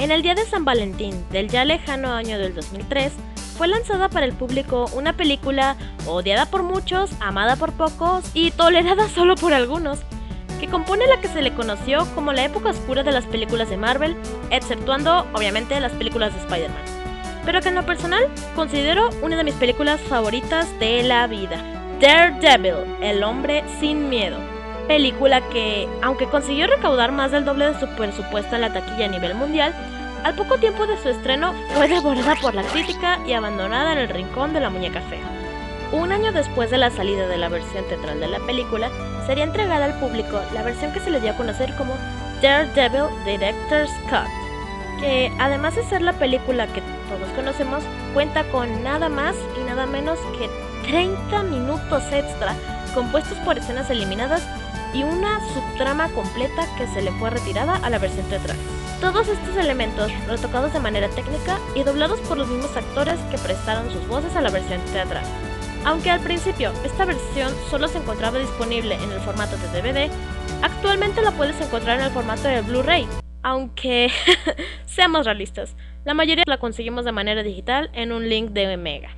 En el día de San Valentín del ya lejano año del 2003, fue lanzada para el público una película odiada por muchos, amada por pocos y tolerada solo por algunos, que compone la que se le conoció como la época oscura de las películas de Marvel, exceptuando, obviamente, las películas de Spider-Man, pero que en lo personal considero una de mis películas favoritas de la vida, Daredevil, el hombre sin miedo. Película que, aunque consiguió recaudar más del doble de su presupuesto en la taquilla a nivel mundial, al poco tiempo de su estreno fue devorada por la crítica y abandonada en el rincón de la muñeca fea. Un año después de la salida de la versión teatral de la película, sería entregada al público la versión que se le dio a conocer como Daredevil Director's Cut, que además de ser la película que todos conocemos, cuenta con nada más y nada menos que 30 minutos extra compuestos por escenas eliminadas y una subtrama completa que se le fue retirada a la versión teatral. Todos estos elementos retocados de manera técnica y doblados por los mismos actores que prestaron sus voces a la versión teatral. Aunque al principio esta versión solo se encontraba disponible en el formato de DVD, actualmente la puedes encontrar en el formato de Blu-ray, aunque seamos realistas, la mayoría la conseguimos de manera digital en un link de Mega.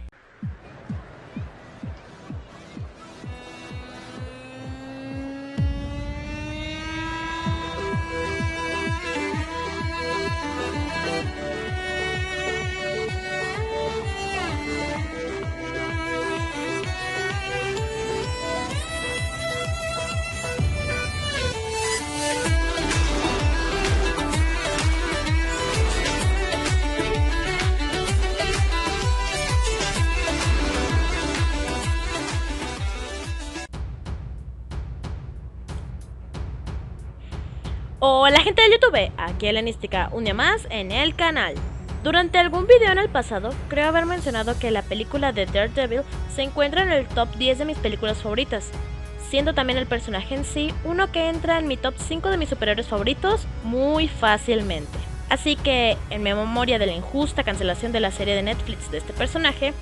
Hola gente de YouTube, aquí Helenística, un día más en el canal. Durante algún video en el pasado, creo haber mencionado que la película de Daredevil se encuentra en el top 10 de mis películas favoritas, siendo también el personaje en sí uno que entra en mi top 5 de mis superhéroes favoritos muy fácilmente. Así que, en mi memoria de la injusta cancelación de la serie de Netflix de este personaje,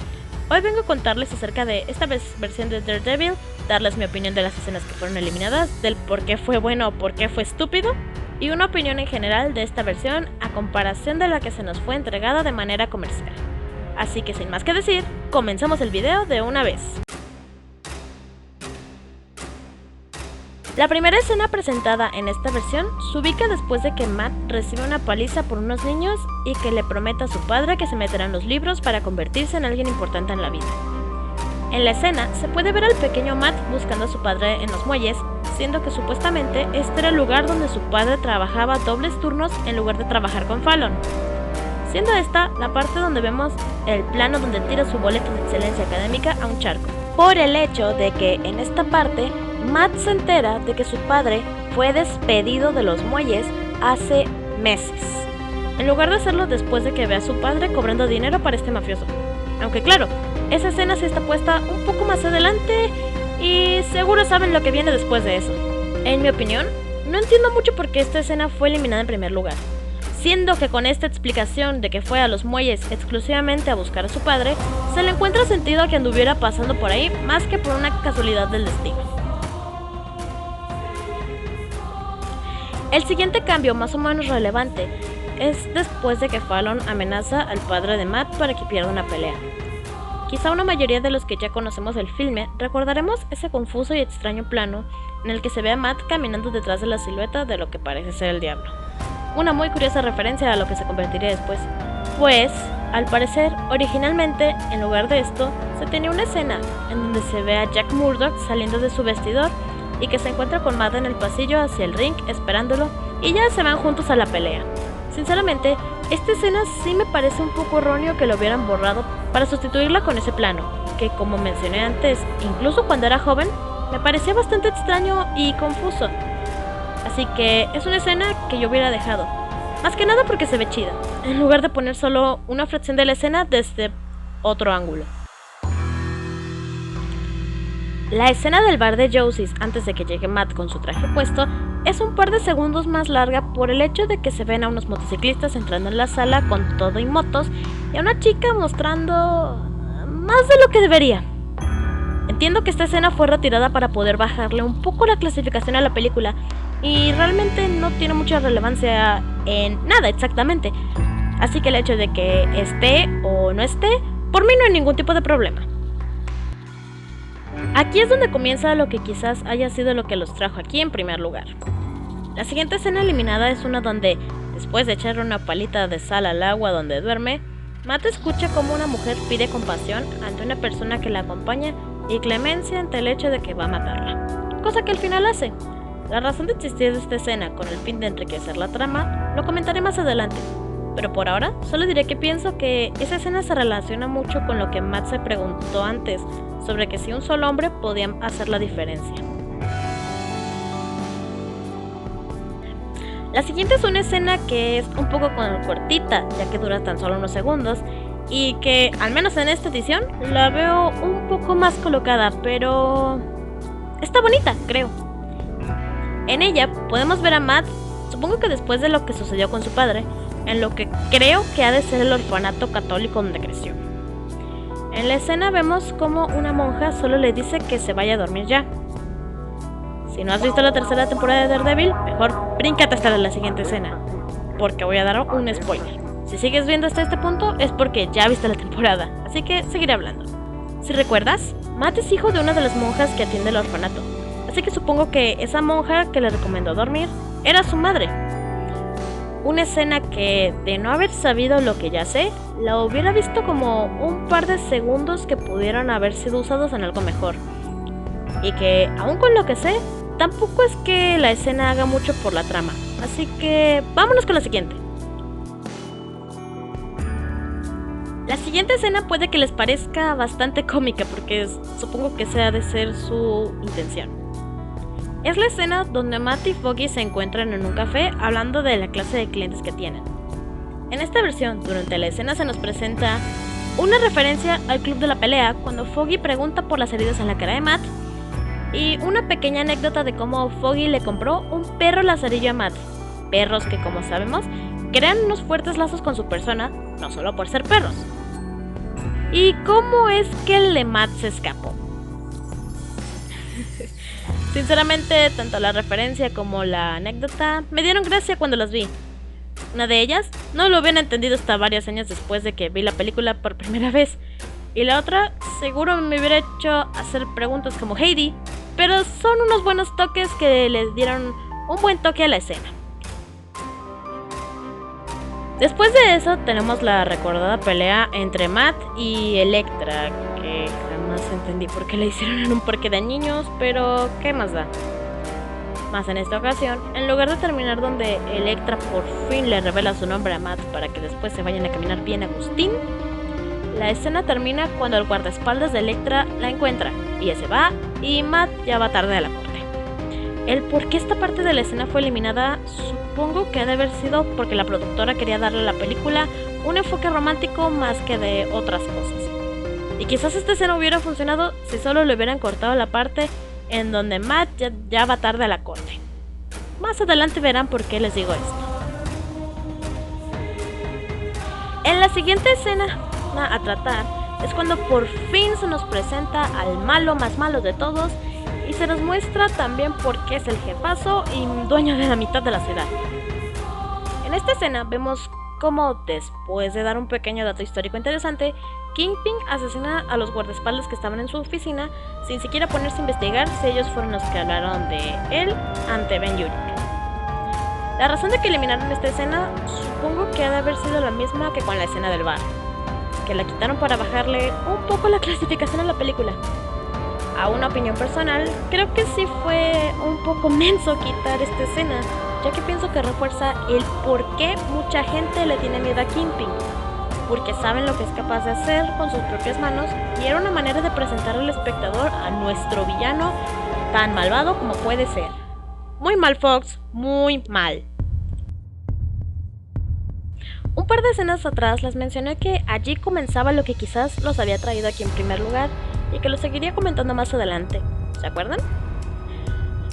hoy vengo a contarles acerca de esta versión de Daredevil, darles mi opinión de las escenas que fueron eliminadas, del por qué fue bueno o por qué fue estúpido, y una opinión en general de esta versión a comparación de la que se nos fue entregada de manera comercial. Así que sin más que decir, comencemos el video de una vez. La primera escena presentada en esta versión se ubica después de que Matt recibe una paliza por unos niños y que le promete a su padre que se meterá en los libros para convertirse en alguien importante en la vida. En la escena se puede ver al pequeño Matt buscando a su padre en los muelles, siendo que supuestamente este era el lugar donde su padre trabajaba dobles turnos en lugar de trabajar con Fallon. Siendo esta la parte donde vemos el plano donde tira su boleto de excelencia académica a un charco, por el hecho de que en esta parte Matt se entera de que su padre fue despedido de los muelles hace meses, en lugar de hacerlo después de que ve a su padre cobrando dinero para este mafioso. Aunque claro, esa escena sí está puesta un poco más adelante y seguro saben lo que viene después de eso. En mi opinión, no entiendo mucho por qué esta escena fue eliminada en primer lugar, siendo que con esta explicación de que fue a los muelles exclusivamente a buscar a su padre, se le encuentra sentido a que anduviera pasando por ahí más que por una casualidad del destino. El siguiente cambio más o menos relevante es después de que Fallon amenaza al padre de Matt para que pierda una pelea. Quizá una mayoría de los que ya conocemos el filme recordaremos ese confuso y extraño plano en el que se ve a Matt caminando detrás de la silueta de lo que parece ser el diablo. Una muy curiosa referencia a lo que se convertiría después, pues, al parecer, originalmente, en lugar de esto, se tenía una escena en donde se ve a Jack Murdock saliendo de su vestidor y que se encuentra con Matt en el pasillo hacia el ring esperándolo y ya se van juntos a la pelea. Sinceramente, esta escena sí me parece un poco erróneo que lo hubieran borrado para sustituirla con ese plano, que como mencioné antes, incluso cuando era joven, me parecía bastante extraño y confuso. Así que es una escena que yo hubiera dejado, más que nada porque se ve chida, en lugar de poner solo una fracción de la escena desde otro ángulo. La escena del bar de Josie's antes de que llegue Matt con su traje puesto es un par de segundos más larga por el hecho de que se ven a unos motociclistas entrando en la sala con todo y motos y a una chica mostrando más de lo que debería. Entiendo que esta escena fue retirada para poder bajarle un poco la clasificación a la película, y realmente no tiene mucha relevancia en nada exactamente. Así que el hecho de que esté o no esté, por mí no hay ningún tipo de problema. Aquí es donde comienza lo que quizás haya sido lo que los trajo aquí en primer lugar. La siguiente escena eliminada es una donde, después de echarle una palita de sal al agua donde duerme, Matt escucha como una mujer pide compasión ante una persona que la acompaña y clemencia ante el hecho de que va a matarla, cosa que al final hace. La razón de existir de esta escena con el fin de enriquecer la trama lo comentaré más adelante, pero por ahora solo diré que pienso que esa escena se relaciona mucho con lo que Matt se preguntó antes sobre que si un solo hombre podía hacer la diferencia. La siguiente es una escena que es un poco cortita, ya que dura tan solo unos segundos, y que, al menos en esta edición, la veo un poco más colocada, pero está bonita, creo. En ella podemos ver a Matt, supongo que después de lo que sucedió con su padre, en lo que creo que ha de ser el orfanato católico donde creció. En la escena vemos como una monja solo le dice que se vaya a dormir ya. Si no has visto la tercera temporada de Daredevil, mejor bríncate hasta la siguiente escena, porque voy a dar un spoiler. Si sigues viendo hasta este punto es porque ya viste la temporada, así que seguiré hablando. Si recuerdas, Matt es hijo de una de las monjas que atiende el orfanato, así que supongo que esa monja que le recomendó dormir era su madre. Una escena que, de no haber sabido lo que ya sé, la hubiera visto como un par de segundos que pudieran haber sido usados en algo mejor. Y que, aun con lo que sé, tampoco es que la escena haga mucho por la trama. Así que, vámonos con la siguiente. La siguiente escena puede que les parezca bastante cómica porque supongo que esa ha de ser su intención. Es la escena donde Matt y Foggy se encuentran en un café hablando de la clase de clientes que tienen. En esta versión, durante la escena se nos presenta una referencia al club de la pelea cuando Foggy pregunta por las heridas en la cara de Matt y una pequeña anécdota de cómo Foggy le compró un perro lazarillo a Matt. Perros que, como sabemos, crean unos fuertes lazos con su persona, no solo por ser perros. ¿Y cómo es que el de Matt se escapó? Sinceramente, tanto la referencia como la anécdota me dieron gracia cuando las vi. Una de ellas no lo habían entendido hasta varios años después de que vi la película por primera vez. Y la otra seguro me hubiera hecho hacer preguntas como Heidi, pero son unos buenos toques que le dieron un buen toque a la escena. Después de eso tenemos la recordada pelea entre Matt y Elektra, que jamás entendí por qué la hicieron en un parque de niños, pero ¿qué más da? Más en esta ocasión, en lugar de terminar donde Elektra por fin le revela su nombre a Matt para que después se vayan a caminar bien a Agustín, la escena termina cuando el guardaespaldas de Elektra la encuentra, y ella se va, y Matt ya va tarde a la corte. El por qué esta parte de la escena fue eliminada, supongo que ha de haber sido porque la productora quería darle a la película un enfoque romántico más que de otras cosas. Y quizás esta escena hubiera funcionado si solo le hubieran cortado la parte en donde Matt ya va tarde a la corte. Más adelante verán por qué les digo esto. En la siguiente escena a tratar es cuando por fin se nos presenta al malo más malo de todos y se nos muestra también por qué es el jefazo y dueño de la mitad de la ciudad. En esta escena vemos cómo, después de dar un pequeño dato histórico interesante, Kingpin asesina a los guardaespaldas que estaban en su oficina sin siquiera ponerse a investigar si ellos fueron los que hablaron de él ante Ben Urich. La razón de que eliminaron esta escena supongo que ha de haber sido la misma que con la escena del bar, que la quitaron para bajarle un poco la clasificación a la película. A una opinión personal, creo que sí fue un poco menso quitar esta escena, ya que pienso que refuerza el por qué mucha gente le tiene miedo a Kingpin, porque saben lo que es capaz de hacer con sus propias manos y era una manera de presentar al espectador a nuestro villano tan malvado como puede ser. Muy mal, Fox, muy mal. Un par de escenas atrás les mencioné que allí comenzaba lo que quizás los había traído aquí en primer lugar y que lo seguiría comentando más adelante. ¿Se acuerdan?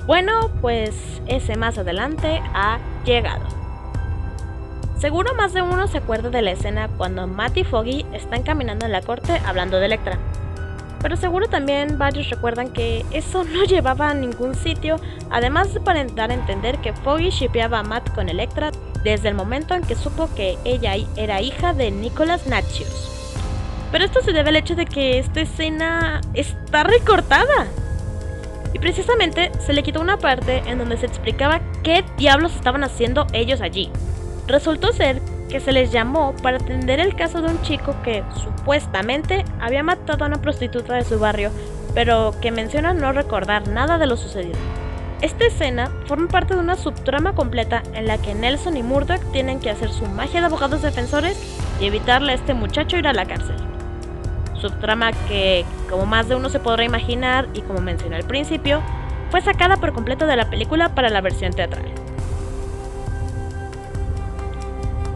Bueno, pues ese más adelante ha llegado. Seguro más de uno se acuerda de la escena cuando Matt y Foggy están caminando en la corte hablando de Elektra. pero seguro también varios recuerdan que eso no llevaba a ningún sitio, además de para dar a entender que Foggy shippeaba a Matt con Elektra desde el momento en que supo que ella era hija de Nicholas Natchius. Pero esto se debe al hecho de que esta escena está recortada. Y precisamente se le quitó una parte en donde se explicaba qué diablos estaban haciendo ellos allí. Resultó ser que se les llamó para atender el caso de un chico que supuestamente había matado a una prostituta de su barrio, pero que menciona no recordar nada de lo sucedido. Esta escena forma parte de una subtrama completa en la que Nelson y Murdock tienen que hacer su magia de abogados defensores y evitarle a este muchacho ir a la cárcel. Subtrama que, como más de uno se podrá imaginar y como mencioné al principio, fue sacada por completo de la película para la versión teatral.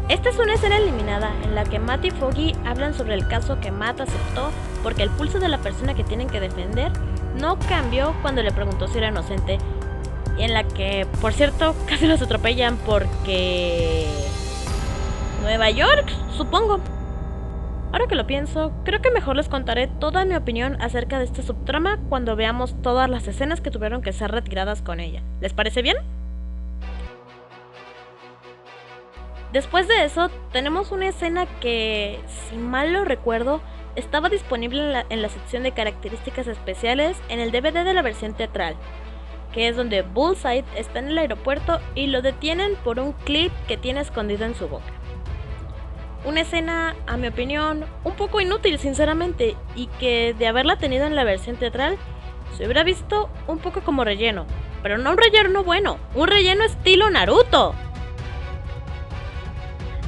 Esta es una escena eliminada en la que Matt y Foggy hablan sobre el caso que Matt aceptó porque el pulso de la persona que tienen que defender no cambió cuando le preguntó si era inocente, y en la que, por cierto, casi los atropellan porque... Nueva York, supongo. Ahora que lo pienso, creo que mejor les contaré toda mi opinión acerca de esta subtrama cuando veamos todas las escenas que tuvieron que ser retiradas con ella. ¿Les parece bien? Después de eso, tenemos una escena que, si mal lo recuerdo, estaba disponible en la sección de características especiales en el DVD de la versión teatral, que es donde Bullseye está en el aeropuerto y lo detienen por un clip que tiene escondido en su boca. Una escena, a mi opinión, un poco inútil sinceramente, y que de haberla tenido en la versión teatral se hubiera visto un poco como relleno, pero no un relleno bueno, un relleno estilo Naruto.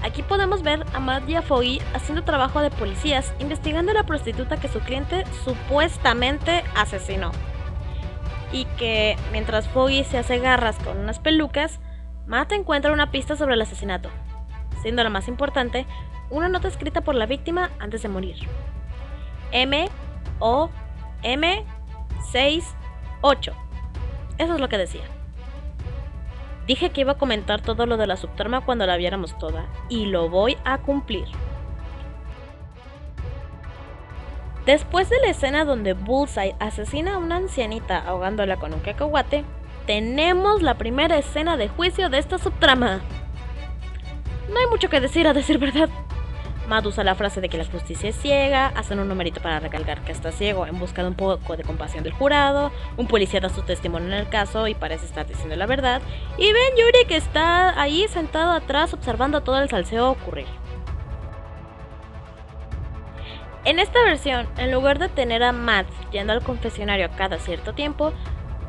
Aquí podemos ver a Matt y a Foggy haciendo trabajo de policías, investigando a la prostituta que su cliente supuestamente asesinó. Y que, mientras Foggy se hace garras con unas pelucas, Matt encuentra una pista sobre el asesinato, siendo la más importante, una nota escrita por la víctima antes de morir. M-O-M-6-8. Eso es lo que decía. Dije que iba a comentar todo lo de la subtrama cuando la viéramos toda, y lo voy a cumplir. Después de la escena donde Bullseye asesina a una ancianita ahogándola con un cacahuate, tenemos la primera escena de juicio de esta subtrama. No hay mucho que decir, a decir verdad. Matt usa la frase de que la justicia es ciega, hacen un numerito para recalcar que está ciego en busca de un poco de compasión del jurado, un policía da su testimonio en el caso y parece estar diciendo la verdad, y Ben Yuri que está ahí sentado atrás observando todo el salseo ocurrir. En esta versión, en lugar de tener a Matt yendo al confesionario cada cierto tiempo,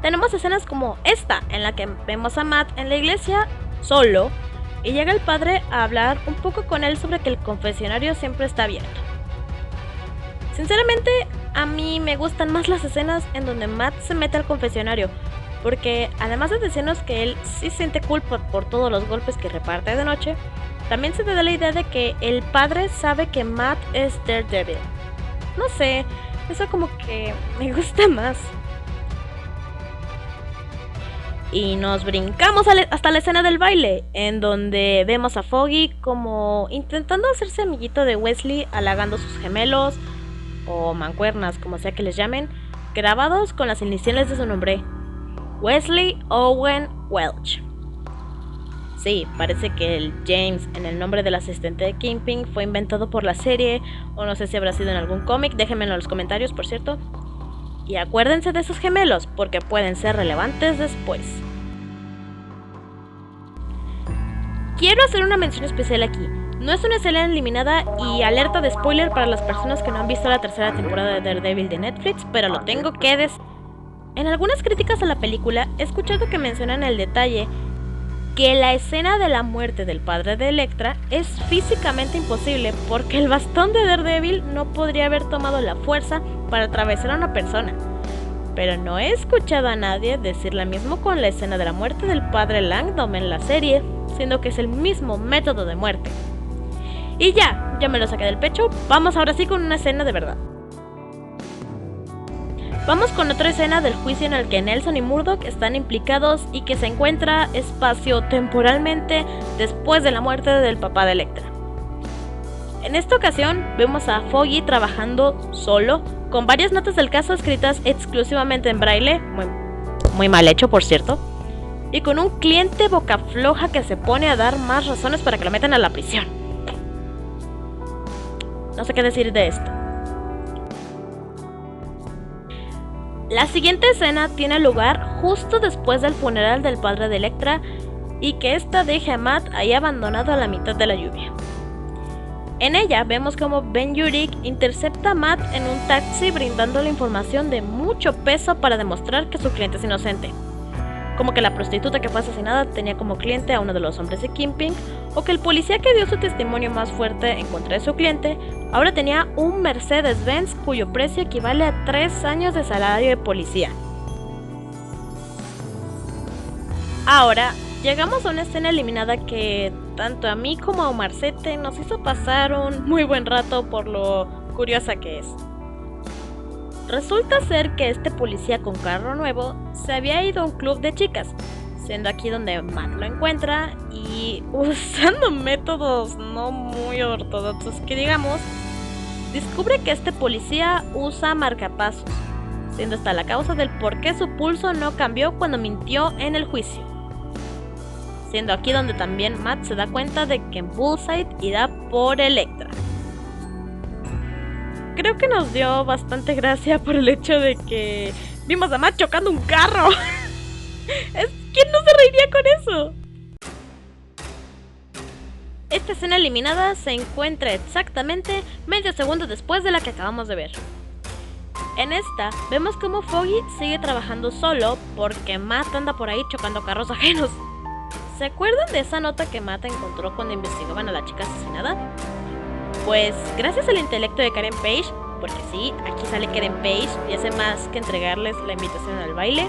tenemos escenas como esta, en la que vemos a Matt en la iglesia solo, y llega el padre a hablar un poco con él sobre que el confesionario siempre está abierto. Sinceramente, a mí me gustan más las escenas en donde Matt se mete al confesionario, porque además de decirnos que él sí siente culpa por todos los golpes que reparte de noche, también se te da la idea de que el padre sabe que Matt es Daredevil. No sé, eso como que me gusta más. Y nos brincamos hasta la escena del baile, en donde vemos a Foggy como intentando hacerse amiguito de Wesley, halagando sus gemelos, o mancuernas, como sea que les llamen, grabados con las iniciales de su nombre, Wesley Owen Welch. Sí, parece que el James en el nombre del asistente de Kingpin fue inventado por la serie, o no sé si habrá sido en algún cómic, déjenmelo en los comentarios, por cierto. Y acuérdense de esos gemelos, porque pueden ser relevantes después. Quiero hacer una mención especial aquí. No es una escena eliminada y alerta de spoiler para las personas que no han visto la tercera temporada de Daredevil de Netflix, pero lo tengo que decir. En algunas críticas a la película he escuchado que mencionan el detalle que la escena de la muerte del padre de Elektra es físicamente imposible porque el bastón de Daredevil no podría haber tomado la fuerza para atravesar a una persona. Pero no he escuchado a nadie decir lo mismo con la escena de la muerte del padre Langdon en la serie, siendo que es el mismo método de muerte. Y ya me lo saqué del pecho, vamos ahora sí con una escena de verdad. Vamos con otra escena del juicio en el que Nelson y Murdock están implicados y que se encuentra espacio-temporalmente después de la muerte del papá de Elektra. En esta ocasión vemos a Foggy trabajando solo con varias notas del caso escritas exclusivamente en braille, muy mal hecho por cierto, y con un cliente boca floja que se pone a dar más razones para que lo metan a la prisión. No sé qué decir de esto. La siguiente escena tiene lugar justo después del funeral del padre de Elektra y que ésta deje a Matt ahí abandonado a la mitad de la lluvia. En ella vemos como Ben Urich intercepta a Matt en un taxi brindándole información de mucho peso para demostrar que su cliente es inocente. Como que la prostituta que fue asesinada tenía como cliente a uno de los hombres de Kingpin, o que el policía que dio su testimonio más fuerte en contra de su cliente ahora tenía un Mercedes-Benz cuyo precio equivale a 3 años de salario de policía. Ahora, llegamos a una escena eliminada que tanto a mí como a Omarcete nos hizo pasar un muy buen rato por lo curiosa que es. Resulta ser que este policía con carro nuevo se había ido a un club de chicas, siendo aquí donde Matt lo encuentra y usando métodos no muy ortodoxos que digamos, descubre que este policía usa marcapasos, siendo esta la causa del por qué su pulso no cambió cuando mintió en el juicio. Siendo aquí donde también Matt se da cuenta de que Bullseye irá por Elektra. Creo que nos dio bastante gracia por el hecho de que vimos a Matt chocando un carro. ¿Quién no se reiría con eso? Esta escena eliminada se encuentra exactamente medio segundo después de la que acabamos de ver. En esta, vemos como Foggy sigue trabajando solo porque Matt anda por ahí chocando carros ajenos. ¿Se acuerdan de esa nota que Matt encontró cuando investigaban a la chica asesinada? Pues gracias al intelecto de Karen Page, porque sí, aquí sale Karen Page y hace más que entregarles la invitación al baile,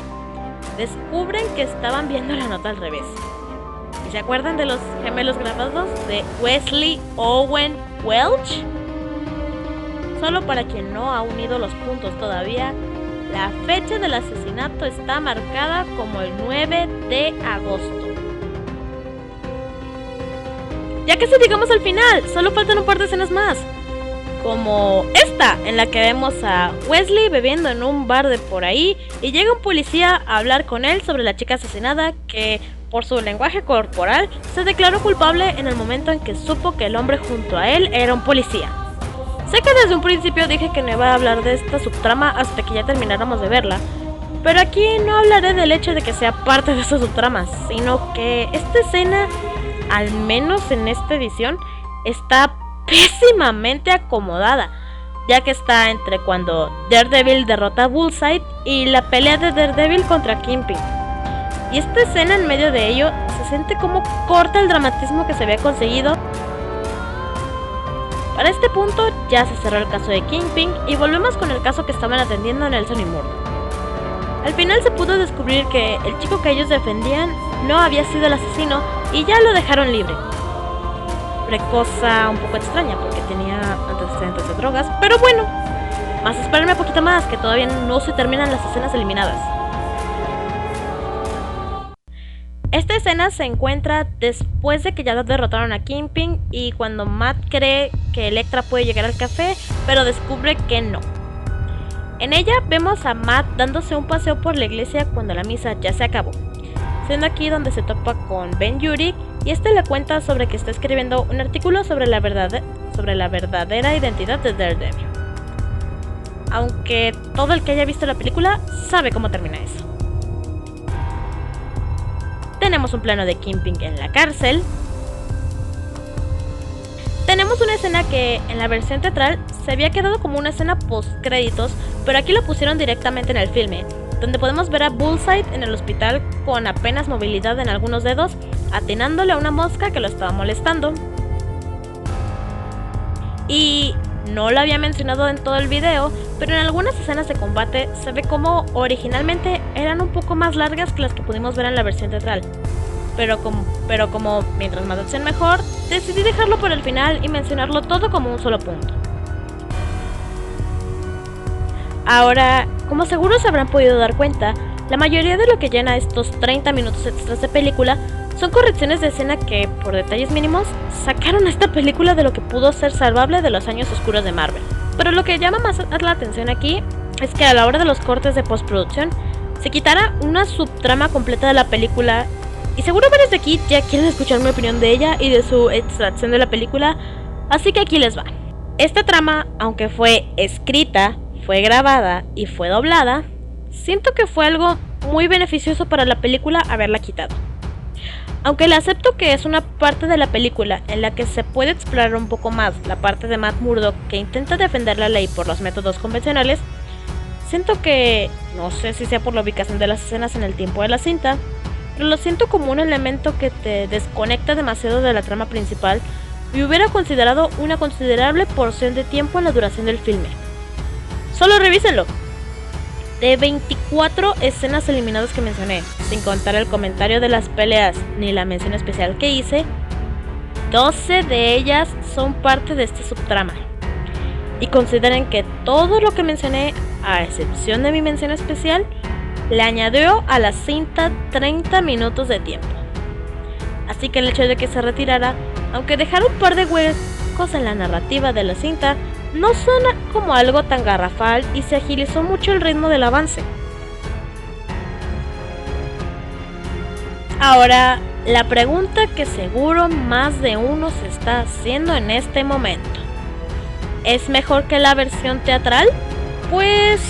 descubren que estaban viendo la nota al revés. ¿Y se acuerdan de los gemelos grabados de Wesley Owen Welch? Solo para quien no ha unido los puntos todavía, la fecha del asesinato está marcada como el 9 de agosto. Ya casi llegamos al final, solo faltan un par de escenas más. Como esta, en la que vemos a Wesley bebiendo en un bar de por ahí y llega un policía a hablar con él sobre la chica asesinada que, por su lenguaje corporal, se declaró culpable en el momento en que supo que el hombre junto a él era un policía. Sé que desde un principio dije que no iba a hablar de esta subtrama hasta que ya termináramos de verla, pero aquí no hablaré del hecho de que sea parte de esa subtrama, sino que esta escena, al menos en esta edición, está pésimamente acomodada, ya que está entre cuando Daredevil derrota a Bullseye y la pelea de Daredevil contra Kingpin. Y esta escena en medio de ello se siente como corta el dramatismo que se había conseguido. Para este punto ya se cerró el caso de Kingpin y volvemos con el caso que estaban atendiendo Nelson y Murdock. Al final se pudo descubrir que el chico que ellos defendían no había sido el asesino y ya lo dejaron libre. Cosa un poco extraña porque tenía antecedentes de drogas, pero bueno, más esperarme un poquito más que todavía no se terminan las escenas eliminadas. Esta escena se encuentra después de que ya derrotaron a Kingpin y cuando Matt cree que Elektra puede llegar al café, pero descubre que no. En ella vemos a Matt dándose un paseo por la iglesia cuando la misa ya se acabó, siendo aquí donde se topa con Ben Urich y este le cuenta sobre que está escribiendo un artículo sobre la verdadera identidad de Daredevil. Aunque todo el que haya visto la película sabe cómo termina eso. Tenemos un plano de Kingpin en la cárcel. Tenemos una escena que en la versión teatral se había quedado como una escena post créditos, pero aquí lo pusieron directamente en el filme, donde podemos ver a Bullseye en el hospital con apenas movilidad en algunos dedos, atinándole a una mosca que lo estaba molestando. Y no lo había mencionado en todo el video, pero en algunas escenas de combate se ve como originalmente eran un poco más largas que las que pudimos ver en la versión teatral. Pero como mientras más acción mejor, decidí dejarlo por el final y mencionarlo todo como un solo punto. Ahora, como seguro se habrán podido dar cuenta, la mayoría de lo que llena estos 30 minutos extras de película son correcciones de escena que, por detalles mínimos, sacaron a esta película de lo que pudo ser salvable de los años oscuros de Marvel. Pero lo que llama más la atención aquí es que a la hora de los cortes de postproducción se quitara una subtrama completa de la película. Y seguro varios de aquí ya quieren escuchar mi opinión de ella y de su extracción de la película, así que aquí les va. Esta trama, aunque fue escrita, fue grabada y fue doblada, siento que fue algo muy beneficioso para la película haberla quitado. Aunque le acepto que es una parte de la película en la que se puede explorar un poco más la parte de Matt Murdock que intenta defender la ley por los métodos convencionales, siento que, no sé si sea por la ubicación de las escenas en el tiempo de la cinta, pero lo siento como un elemento que te desconecta demasiado de la trama principal y hubiera considerado una considerable porción de tiempo en la duración del filme. Solo revísenlo. De 24 escenas eliminadas que mencioné, sin contar el comentario de las peleas ni la mención especial que hice, 12 de ellas son parte de esta subtrama. Y consideren que todo lo que mencioné, a excepción de mi mención especial, le añadió a la cinta 30 minutos de tiempo. Así que el hecho de que se retirara, aunque dejara un par de huecos en la narrativa de la cinta, no suena como algo tan garrafal y se agilizó mucho el ritmo del avance. Ahora, la pregunta que seguro más de uno se está haciendo en este momento: ¿es mejor que la versión teatral? Pues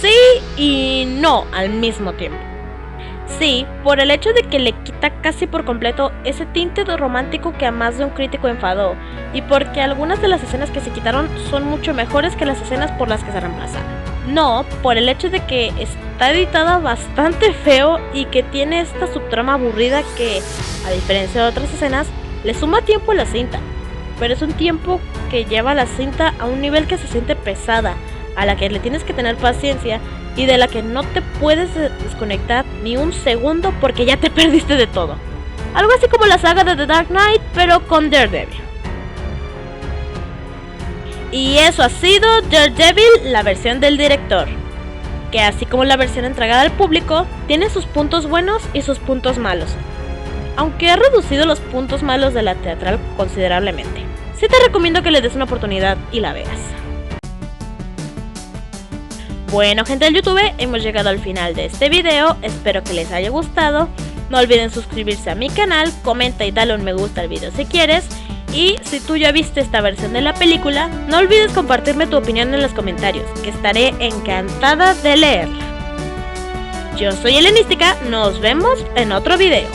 sí y no al mismo tiempo. Sí, por el hecho de que le quita casi por completo ese tinte de romántico que a más de un crítico enfadó, y porque algunas de las escenas que se quitaron son mucho mejores que las escenas por las que se reemplazaron. No, por el hecho de que está editada bastante feo y que tiene esta subtrama aburrida que, a diferencia de otras escenas, le suma tiempo a la cinta, pero es un tiempo que lleva a la cinta a un nivel que se siente pesada, a la que le tienes que tener paciencia y de la que no te puedes desconectar ni un segundo porque ya te perdiste de todo. Algo así como la saga de The Dark Knight, pero con Daredevil. Y eso ha sido Daredevil, la versión del director, que así como la versión entregada al público, tiene sus puntos buenos y sus puntos malos, aunque ha reducido los puntos malos de la teatral considerablemente. Sí te recomiendo que le des una oportunidad y la veas. Bueno, gente del YouTube, hemos llegado al final de este video, espero que les haya gustado. No olviden suscribirse a mi canal, comenta y dale un me gusta al video si quieres. Y si tú ya viste esta versión de la película, no olvides compartirme tu opinión en los comentarios, que estaré encantada de leerla. Yo soy Helenística, nos vemos en otro video.